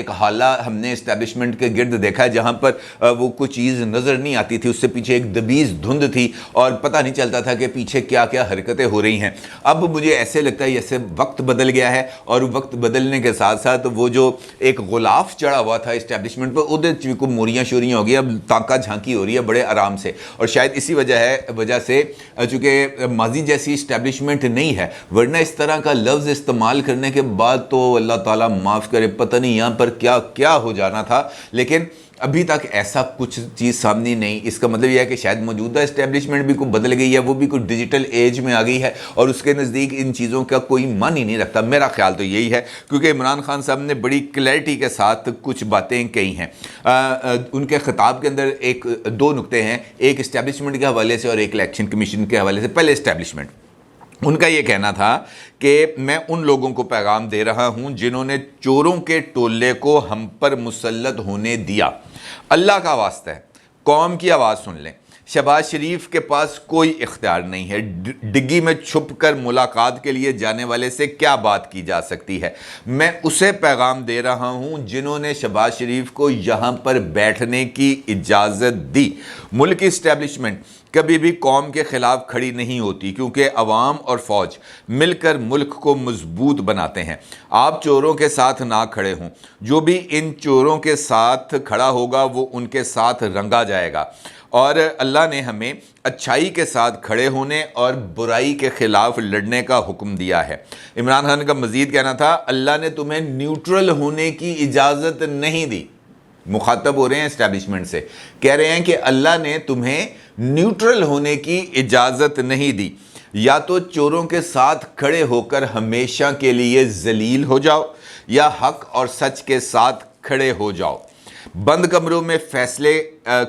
ایک حالہ ہم نے اسٹیبلشمنٹ کے گرد دیکھا ہے جہاں پر وہ کوئی چیز نظر نہیں آتی تھی، اس سے پیچھے ایک دبیز دھند تھی اور پتہ نہیں چلتا تھا کہ پیچھے کیا کیا حرکتیں ہو رہی ہیں۔ اب مجھے ایسے لگتا ہے جیسے وقت بدل گیا ہے، اور وقت بدلنے کے ساتھ ساتھ وہ جو ایک غلاف چڑھا ہوا تھا اسٹیبلشمنٹ پر، ادھر کو موریاں شوریاں ہو گئی، اب تانکہ جھانکی ہو رہی ہے بڑے آرام سے، اور شاید اسی وجہ سے چونکہ ماضی جیسی اسٹیبلشمنٹ نہیں ہے، ورنہ اس طرح کا لفظ استعمال کرنے کے بعد تو اللہ تعالیٰ معاف کرے، پتہ نہیں یہاں پر کیا کیا ہو جانا تھا، لیکن ابھی تک ایسا کچھ چیز سامنے نہیں۔ اس کا مطلب یہ ہے کہ شاید موجودہ اسٹیبلشمنٹ بھی کوئی بدل گئی ہے، وہ بھی کوئی ڈیجیٹل ایج میں آ گئی ہے، اور اس کے نزدیک ان چیزوں کا کوئی من ہی نہیں رکھتا۔ میرا خیال تو یہی ہے، کیونکہ عمران خان صاحب نے بڑی کلیئرٹی کے ساتھ کچھ باتیں کہی ہیں۔ ان کے خطاب کے اندر دو نقطے ہیں، ایک اسٹیبلشمنٹ کے حوالے سے اور ایک الیکشن کمیشن کے حوالے سے۔ پہلے اسٹیبلشمنٹ، ان کا یہ کہنا تھا کہ میں ان لوگوں کو پیغام دے رہا ہوں جنہوں نے چوروں کے ٹولے کو ہم پر مسلط ہونے دیا۔ اللہ کا واسطہ ہے، قوم کی آواز سن لیں۔ شہباز شریف کے پاس کوئی اختیار نہیں ہے، ڈگی میں چھپ کر ملاقات کے لیے جانے والے سے کیا بات کی جا سکتی ہے؟ میں اسے پیغام دے رہا ہوں جنہوں نے شہباز شریف کو یہاں پر بیٹھنے کی اجازت دی۔ ملک اسٹیبلشمنٹ کبھی بھی قوم کے خلاف کھڑی نہیں ہوتی، کیونکہ عوام اور فوج مل کر ملک کو مضبوط بناتے ہیں۔ آپ چوروں کے ساتھ نہ کھڑے ہوں، جو بھی ان چوروں کے ساتھ کھڑا ہوگا وہ ان کے ساتھ رنگا جائے گا، اور اللہ نے ہمیں اچھائی کے ساتھ کھڑے ہونے اور برائی کے خلاف لڑنے کا حکم دیا ہے۔ عمران خان کا مزید کہنا تھا، اللہ نے تمہیں نیوٹرل ہونے کی اجازت نہیں دی۔ مخاطب ہو رہے ہیں اسٹیبلشمنٹ سے، کہہ رہے ہیں کہ اللہ نے تمہیں نیوٹرل ہونے کی اجازت نہیں دی، یا تو چوروں کے ساتھ کھڑے ہو کر ہمیشہ کے لیے ذلیل ہو جاؤ، یا حق اور سچ کے ساتھ کھڑے ہو جاؤ۔ بند کمروں میں فیصلے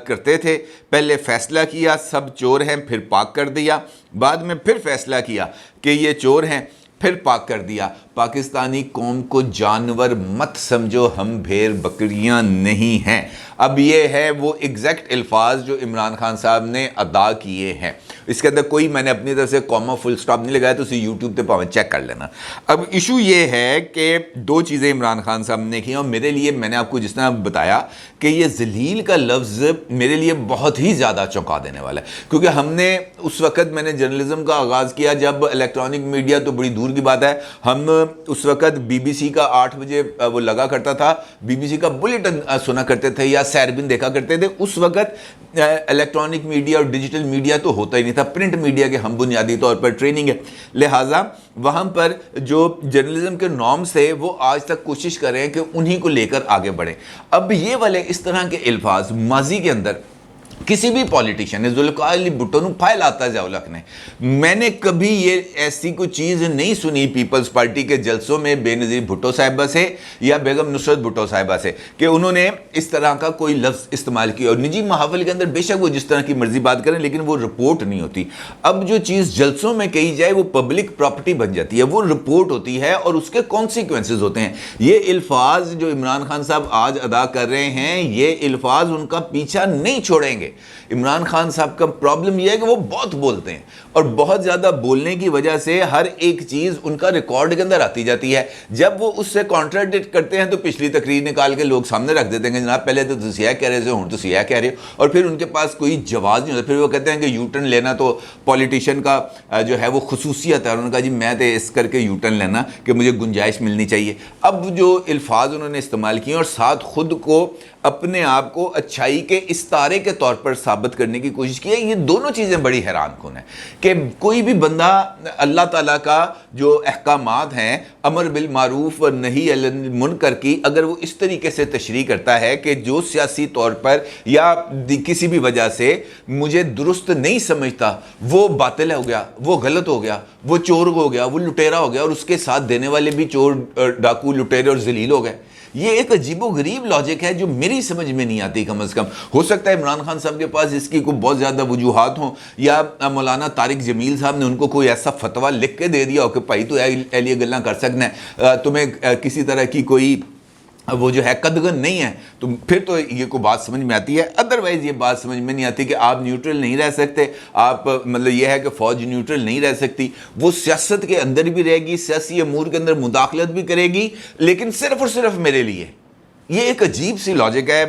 کرتے تھے، پہلے فیصلہ کیا سب چور ہیں، پھر پاک کر دیا، بعد میں پھر فیصلہ کیا کہ یہ چور ہیں، پھر پاک کر دیا۔ پاکستانی قوم کو جانور مت سمجھو، ہم بھیڑ بکریاں نہیں ہیں۔ اب یہ ہے وہ ایگزیکٹ الفاظ جو عمران خان صاحب نے ادا کیے ہیں۔ اس کے اندر کوئی میں نے اپنی طرف سے کوما فل سٹاپ نہیں لگایا، تو اسے یوٹیوب پہ پاؤں چیک کر لینا۔ اب ایشو یہ ہے کہ دو چیزیں عمران خان صاحب نے کی، اور میرے لیے، میں نے آپ کو جس طرح بتایا کہ یہ ذلیل کا لفظ میرے لیے بہت ہی زیادہ چونکا دینے والا ہے، کیونکہ ہم نے اس وقت، میں نے جرنلزم کا آغاز کیا جب الیکٹرانک میڈیا تو بڑی دور کی بات ہے، ہم اس وقت بی بی سی کا 8 بجے وہ لگا کرتا تھا، بی بی سی کا بلیٹن سنا کرتے تھے یا سیربن دیکھا کرتے تھے۔ اس وقت الیکٹرانک میڈیا اور ڈیجیٹل میڈیا تو ہوتا ہی نہیں تھا، پرنٹ میڈیا کے ہم بنیادی طور پر ٹریننگ ہے، لہٰذا وہاں پر جو جرنلزم کے نارمز تھے وہ آج تک کوشش کر رہے ہیں کہ انہی کو لے کر آگے بڑھیں۔ اب یہ والے اس طرح کے الفاظ ماضی کے اندر کسی بھی پولیٹیشین نے، ذوالفقار علی بھٹو نے پھیلا آتا ہے ضیاء الحق نے، میں نے کبھی یہ ایسی کوئی چیز نہیں سنی پیپلز پارٹی کے جلسوں میں بے نظیر بھٹو صاحبہ سے یا بیگم نصرت بھٹو صاحبہ سے کہ انہوں نے اس طرح کا کوئی لفظ استعمال کیا، اور نجی محافل کے اندر بے شک وہ جس طرح کی مرضی بات کریں، لیکن وہ رپورٹ نہیں ہوتی۔ اب جو چیز جلسوں میں کہی جائے وہ پبلک پراپرٹی بن جاتی ہے، وہ رپورٹ ہوتی ہے اور اس کے کانسیکوینسز ہوتے ہیں۔ یہ الفاظ جو عمران خان صاحب آج ادا کر رہے ہیں، یہ الفاظ ان کا پیچھا نہیں چھوڑیں گے۔ عمران خان صاحب کا پرابلم یہ ہے کہ وہ بہت بولتے ہیں، اور بہت زیادہ بولنے کی وجہ سے ہر ایک چیز ان کا ریکارڈ کے اندر آتی جاتی ہے۔ جب وہ اس سے کانٹراڈکٹ کرتے ہیں تو پچھلی تقریر نکال کے لوگ سامنے رکھ دیتے ہیں کہ جناب پہلے تو تسی یہ کہہ رہے تھے، ہوں تسی یہ کہہ رہے ہو، اور پھر ان کے پاس کوئی جواز نہیں ہوتا۔ پھر وہ کہتے ہیں کہ یو ٹرن لینا تو پولیٹیشین کا جو ہے وہ خصوصیت ہے، انہوں نے کہا جی میں تو اس کر کے یو ٹرن لینا کہ مجھے گنجائش ملنی چاہیے۔ اب جو الفاظ انہوں نے استعمال کیے اور ساتھ خود کو، اپنے آپ کو اچھائی کے استارے کے طور پر ثابت کرنے کی کوشش کی ہے، یہ دونوں چیزیں بڑی حیران کن ہیں کہ کوئی بھی بندہ اللہ تعالیٰ کا جو احکامات ہیں، امر بالمعروف اور نہی عن المنکر کی، اگر وہ اس طریقے سے تشریح کرتا ہے کہ جو سیاسی طور پر یا کسی بھی وجہ سے مجھے درست نہیں سمجھتا، وہ باطل ہو گیا، وہ غلط ہو گیا، وہ چور ہو گیا، وہ لٹیرا ہو گیا، اور اس کے ساتھ دینے والے بھی چور، ڈاکو، لٹیرے اور ذلیل ہو گئے۔ یہ ایک عجیب و غریب لاجک ہے جو میری سمجھ میں نہیں آتی کم از کم۔ ہو سکتا ہے عمران خان صاحب کے پاس اس کی کوئی بہت زیادہ وجوہات ہوں، یا مولانا طارق جمیل صاحب نے ان کو کوئی ایسا فتویٰ لکھ کے دے دیا ہو کہ بھائی تو ایلیے گلاں کر سکنا ہے، تمہیں کسی طرح کی کوئی وہ جو ہے قدغن نہیں ہے، تو پھر تو یہ کوئی بات سمجھ میں آتی ہے۔ ادروائز یہ بات سمجھ میں نہیں آتی کہ آپ نیوٹرل نہیں رہ سکتے، آپ مطلب یہ ہے کہ فوج نیوٹرل نہیں رہ سکتی، وہ سیاست کے اندر بھی رہے گی، سیاسی امور کے اندر مداخلت بھی کرے گی، لیکن صرف اور صرف میرے لیے، یہ ایک عجیب سی لاجک ہے،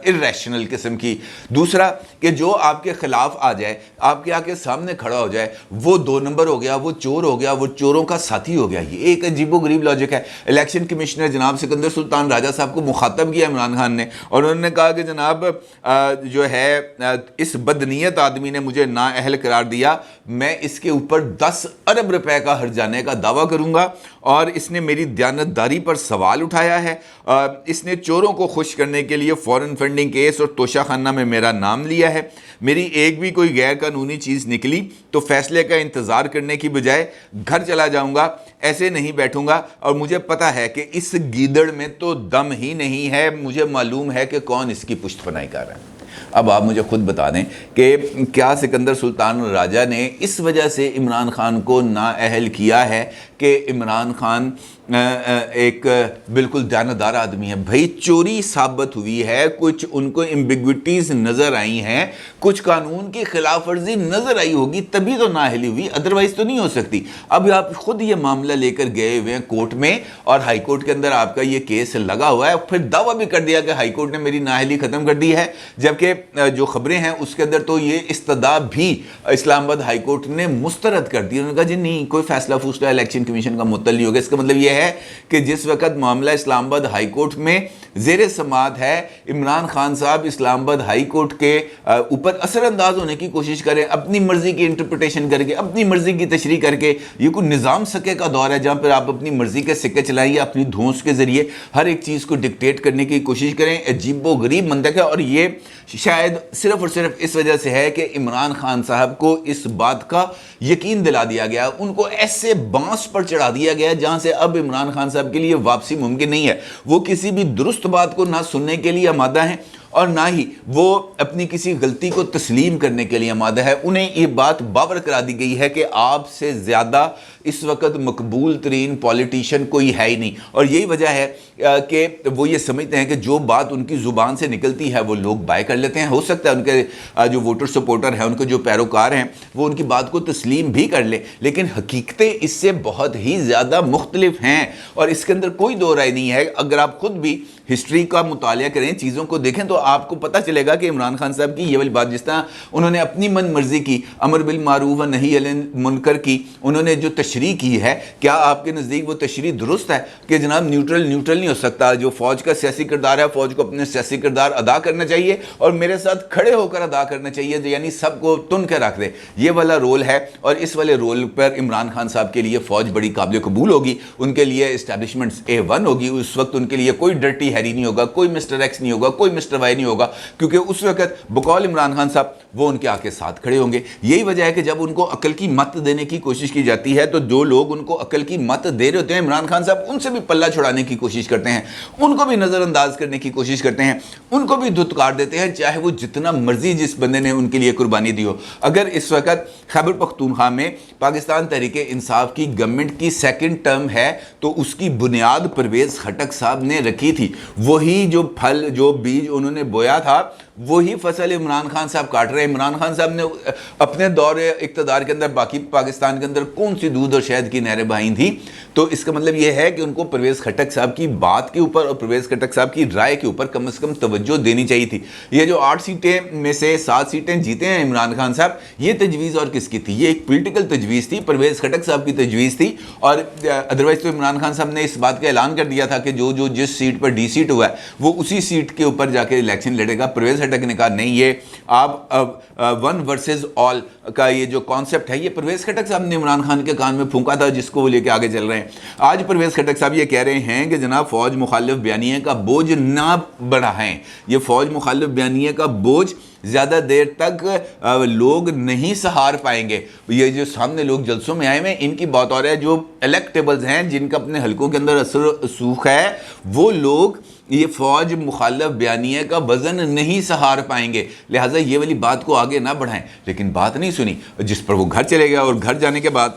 ارریشنل قسم کی۔ دوسرا کہ جو آپ کے خلاف آ جائے، آپ کے آگے سامنے کھڑا ہو جائے، وہ 2 نمبر ہو گیا، وہ چور ہو گیا، وہ چوروں کا ساتھی ہو گیا، یہ ایک عجیب و غریب لاجک ہے۔ الیکشن کمشنر جناب سکندر سلطان راجہ صاحب کو مخاطب کیا عمران خان نے، اور انہوں نے کہا کہ جناب جو ہے اس بدنیت آدمی نے مجھے نااہل قرار دیا، میں اس کے اوپر 10 ارب روپے کا ہرجانے کا دعویٰ کروں گا، اور اس نے میری دیانتداری پر سوال اٹھایا ہے، اس نے چوروں کو خوش کرنے کے لیے فورن فنڈنگ کیس اور توشہ خانہ میں میرا نام لیا ہے۔ میری ایک بھی کوئی غیر قانونی چیز نکلی تو فیصلے کا انتظار کرنے کی بجائے گھر چلا جاؤں گا، ایسے نہیں بیٹھوں گا، اور مجھے پتا ہے کہ اس گیدڑ میں تو دم ہی نہیں ہے، مجھے معلوم ہے کہ کون اس کی پشت پناہی کر رہا ہے۔ اب آپ مجھے خود بتا دیں کہ کیا سکندر سلطان راجہ نے اس وجہ سے عمران خان کو نااہل کیا ہے کہ عمران خان ایک بالکل دیانتدار آدمی ہے؟ بھائی چوری ثابت ہوئی ہے، کچھ ان کو ایمبیگوٹیز نظر آئی ہیں، کچھ قانون کی خلاف ورزی نظر آئی ہوگی، تبھی تو نااہلی ہوئی، ادروائز تو نہیں ہو سکتی۔ اب آپ خود یہ معاملہ لے کر گئے ہوئے ہیں کورٹ میں، اور ہائی کورٹ کے اندر آپ کا یہ کیس لگا ہوا ہے، پھر دعویٰ بھی کر دیا کہ ہائی کورٹ نے میری نااہلی ختم کر دی ہے، جبکہ جو خبریں ہیں اس کے اندر تو یہ استدعا بھی اسلام آباد ہائی کورٹ نے مسترد کر دی۔ انہوں نے کہا جی نہیں، کوئی فیصلہ فوصلہ الیکشن کمیشن کا معطل نہیں ہوگا۔ اس کا مطلب یہ ہے کہ جس وقت معاملہ اسلام آباد ہائی کورٹ میں زیر سماعت ہے، عمران خان صاحب اسلام آباد ہائی کورٹ کے اوپر اثر انداز ہونے کی کوشش کریں، اپنی مرضی کی انٹرپریٹیشن کر کے، اپنی مرضی کی تشریح کر کے۔ یہ کوئی نظام سکے کا دور ہے جہاں پر آپ اپنی مرضی کے سکے چلائیں یا اپنی دھونس کے ذریعے ہر ایک چیز کو ڈکٹیٹ کرنے کی کوشش کریں۔ عجیب و غریب منطق ہے، اور یہ شاید صرف اور صرف اس وجہ سے ہے کہ عمران خان صاحب کو اس بات کا یقین دلا دیا گیا، ان کو ایسے بانس پر چڑھا دیا گیا جہاں سے اب عمران خان صاحب کے لیے واپسی ممکن نہیں ہے۔ وہ کسی بھی درست بات کو نہ سننے کے لیے آمادہ ہیں، اور نہ ہی وہ اپنی کسی غلطی کو تسلیم کرنے کے لیے آمادہ ہے۔ انہیں یہ بات باور کرا دی گئی ہے کہ آپ سے زیادہ اس وقت مقبول ترین پولیٹیشین کوئی ہے ہی نہیں، اور یہی وجہ ہے کہ وہ یہ سمجھتے ہیں کہ جو بات ان کی زبان سے نکلتی ہے وہ لوگ بائے کر لیتے ہیں۔ ہو سکتا ہے ان کے جو ووٹر سپورٹر ہیں، ان کے جو پیروکار ہیں، وہ ان کی بات کو تسلیم بھی کر لیں، لیکن حقیقتیں اس سے بہت ہی زیادہ مختلف ہیں، اور اس کے اندر کوئی دو رائے نہیں ہے۔ اگر آپ خود بھی ہسٹری کا مطالعہ کریں، چیزوں کو دیکھیں، تو آپ کو پتہ چلے گا کہ عمران خان صاحب کی یہ والی بات، جس طرح انہوں نے اپنی من مرضی کی امر بالمعروف و نہی عن المنکر کی انہوں نے جو تشریح کی ہے، کیا آپ کے نزدیک وہ تشریح درست ہے کہ جناب نیوٹرل نہیں ہو سکتا؟ جو فوج کا سیاسی کردار ہے، فوج کو اپنے سیاسی کردار ادا کرنا چاہیے اور میرے ساتھ کھڑے ہو کر ادا کرنا چاہیے، یعنی سب کو تن کے رکھ دے، یہ والا رول ہے۔ اور اس والے رول پر عمران خان صاحب کے لیے فوج بڑی قابل قبول ہوگی، ان کے لیے اسٹیبلشمنٹ A1 ہوگی، اس وقت ان کے لیے کوئی ڈرٹی ہیری نہیں ہوگا، کوئی مسٹر ایکس نہیں ہوگا، کوئی مسٹر وائی نہیں ہوگا، کیونکہ اس وقت بقول عمران خان صاحب وہ ان کے آ کے ساتھ کھڑے ہوں گے۔ یہی وجہ ہے کہ جب ان کو عقل کی مت دینے کی کوشش کی جاتی ہے، تو جو لوگ ان کو عقل کی مت دے رہے ہوتے ہیں، عمران خان صاحب ان سے بھی پلہ چھڑانے کی کوشش کرتے ہیں، ان کو بھی نظر انداز کرنے کی کوشش کرتے ہیں، ان کو بھی دھتکار دیتے ہیں، چاہے وہ جتنا مرضی جس بندے نے ان کے لیے قربانی دی ہو۔ اگر اس وقت خیبر پختونخوا میں پاکستان تحریک انصاف کی گورنمنٹ کی سیکنڈ ٹرم ہے، تو اس کی بنیاد پرویز خٹک صاحب نے رکھی تھی۔ وہی جو پھل، جو بیج انہوں نے بویا تھا، وہی فصل عمران خان صاحب کاٹ رہے ہیں۔ عمران خان صاحب نے اپنے دور اقتدار کے اندر باقی پاکستان کے اندر کون سی دودھ اور شہد کی نہریں بہائی تھیں؟ تو اس کا مطلب یہ ہے کہ ان کو پرویز خٹک صاحب کی بات کے اوپر اور پرویز خٹک صاحب کی رائے کے اوپر کم از کم توجہ دینی چاہیے تھی۔ یہ جو 8 سیٹیں میں سے 7 سیٹیں جیتے ہیں عمران خان صاحب، یہ تجویز اور کس کی تھی؟ یہ ایک پولیٹیکل تجویز تھی، پرویز خٹک صاحب کی تجویز تھی، اور ادروائز تو عمران خان صاحب نے اس بات کا اعلان کر دیا تھا کہ جو جس سیٹ پر ڈی سیٹ ہوا ہے وہ اسی سیٹ کے اوپر جا کے الیکشن لڑے گا۔ پرویز خٹک نے کہا نہیں، یہ آپ ون ورسز آل کا یہ جو کانسیپٹ ہے، یہ پرویز خٹک صاحب نے عمران خان کے کان میں پھونکا تھا، جس کو وہ لے کے آگے چل رہے ہیں۔ آج پرویز خٹک صاحب یہ کہہ رہے ہیں کہ جناب فوج مخالف بیانیے کا بوجھ نہ بڑھائیں، یہ فوج مخالف بیانیے کا بوجھ زیادہ دیر تک لوگ نہیں سہار پائیں گے۔ یہ جو سامنے لوگ جلسوں میں آئے ہیں، ان کی بات اور ہے، جو الیکٹیبلز ہیں، جن کا اپنے حلقوں کے اندر اثر رسوخ ہے، وہ لوگ یہ فوج مخالف بیانیے کا وزن نہیں سہار پائیں گے، لہٰذا یہ والی بات کو آگے نہ بڑھائیں۔ لیکن بات نہیں سنی، جس پر وہ گھر چلے گیا، اور گھر جانے کے بعد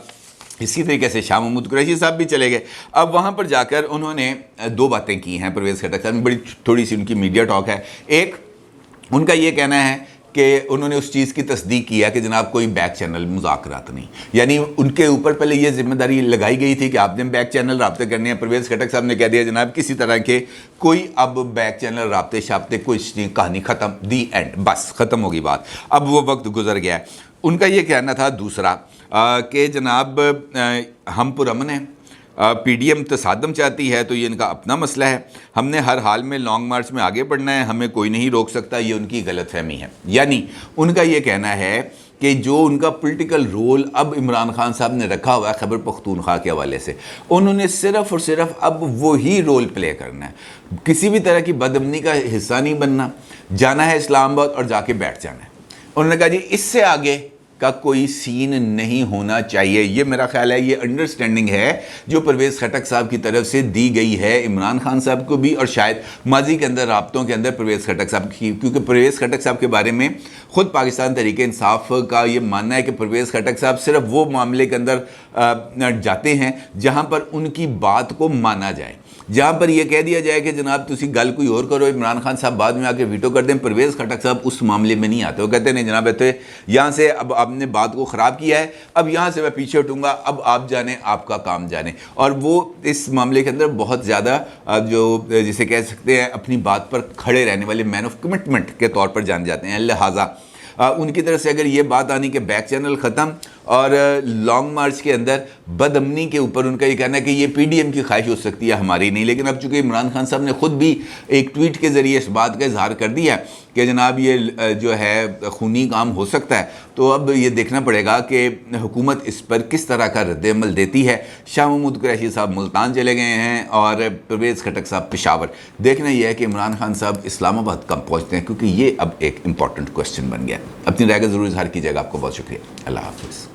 اسی طریقے سے شاہ محمود قریشی صاحب بھی چلے گئے۔ اب وہاں پر جا کر انہوں نے 2 باتیں کی ہیں پرویز خٹک صاحب، بڑی تھوڑی سی ان کی میڈیا ٹاک ہے۔ ایک، ان کا یہ کہنا ہے کہ انہوں نے اس چیز کی تصدیق کیا کہ جناب کوئی بیک چینل مذاکرات نہیں، یعنی ان کے اوپر پہلے یہ ذمہ داری لگائی گئی تھی کہ آپ نے بیک چینل رابطے کرنے ہیں. پرویز خٹک صاحب نے کہہ دیا جناب کسی طرح کے کوئی اب بیک چینل رابطے شابطے کوئی کہانی ختم، دی اینڈ، بس ختم ہوگی بات. اب وہ وقت گزر گیا ہے. ان کا یہ کہنا تھا دوسرا کہ جناب ہم پرامن ہیں، پی ڈی ایم تصادم چاہتی ہے تو یہ ان کا اپنا مسئلہ ہے، ہم نے ہر حال میں لانگ مارچ میں آگے بڑھنا ہے، ہمیں کوئی نہیں روک سکتا، یہ ان کی غلط فہمی ہے. یعنی ان کا یہ کہنا ہے کہ جو ان کا پولیٹیکل رول اب عمران خان صاحب نے رکھا ہوا ہے خیبر پختونخوا کے حوالے سے، انہوں نے صرف اور صرف اب وہی رول پلے کرنا ہے. کسی بھی طرح کی بدامنی کا حصہ نہیں بننا، جانا ہے اسلام آباد اور جا کے بیٹھ جانا ہے. انہوں نے کہا جی اس سے آگے کا کوئی سین نہیں ہونا چاہیے. یہ میرا خیال ہے یہ انڈرسٹینڈنگ ہے جو پرویز خٹک صاحب کی طرف سے دی گئی ہے عمران خان صاحب کو بھی، اور شاید ماضی کے اندر رابطوں کے اندر پرویز خٹک صاحب کی، کیونکہ پرویز خٹک صاحب کے بارے میں خود پاکستان تحریک انصاف کا یہ ماننا ہے کہ پرویز خٹک صاحب صرف وہ معاملے کے اندر جاتے ہیں جہاں پر ان کی بات کو مانا جائے، جہاں پر یہ کہہ دیا جائے کہ جناب تسی گل کوئی اور کرو، عمران خان صاحب بعد میں آ کے ویٹو کر دیں. پرویز خٹک صاحب اس معاملے میں نہیں آتے، وہ کہتے ہیں نہیں جناب ایسے یہاں سے اب آپ نے بات کو خراب کیا ہے، اب یہاں سے میں پیچھے ہٹوں گا، اب آپ جانیں آپ کا کام جانیں. اور وہ اس معاملے کے اندر بہت زیادہ جو جسے کہہ سکتے ہیں اپنی بات پر کھڑے رہنے والے مین آف کمٹمنٹ کے طور پر جانے جاتے ہیں. لہٰذا ان کی طرف سے اگر یہ بات آنی کہ بیک چینل ختم اور لانگ مارچ کے اندر بد امنی کے اوپر ان کا یہ کہنا ہے کہ یہ پی ڈی ایم کی خواہش ہو سکتی ہے، ہماری نہیں. لیکن اب چونکہ عمران خان صاحب نے خود بھی ایک ٹویٹ کے ذریعے اس بات کا اظہار کر دیا کہ جناب یہ جو ہے خونی کام ہو سکتا ہے، تو اب یہ دیکھنا پڑے گا کہ حکومت اس پر کس طرح کا رد عمل دیتی ہے. شاہ محمود قریشی صاحب ملتان چلے گئے ہیں اور پرویز خٹک صاحب پشاور. دیکھنا یہ ہے کہ عمران خان صاحب اسلام آباد کب پہنچتے ہیں، کیونکہ یہ اب ایک امپورٹنٹ کوسچن بن گیا. اپنی رائے کا ضرور اظہار کیجیے گا. آپ کو بہت شکریہ. اللہ حافظ.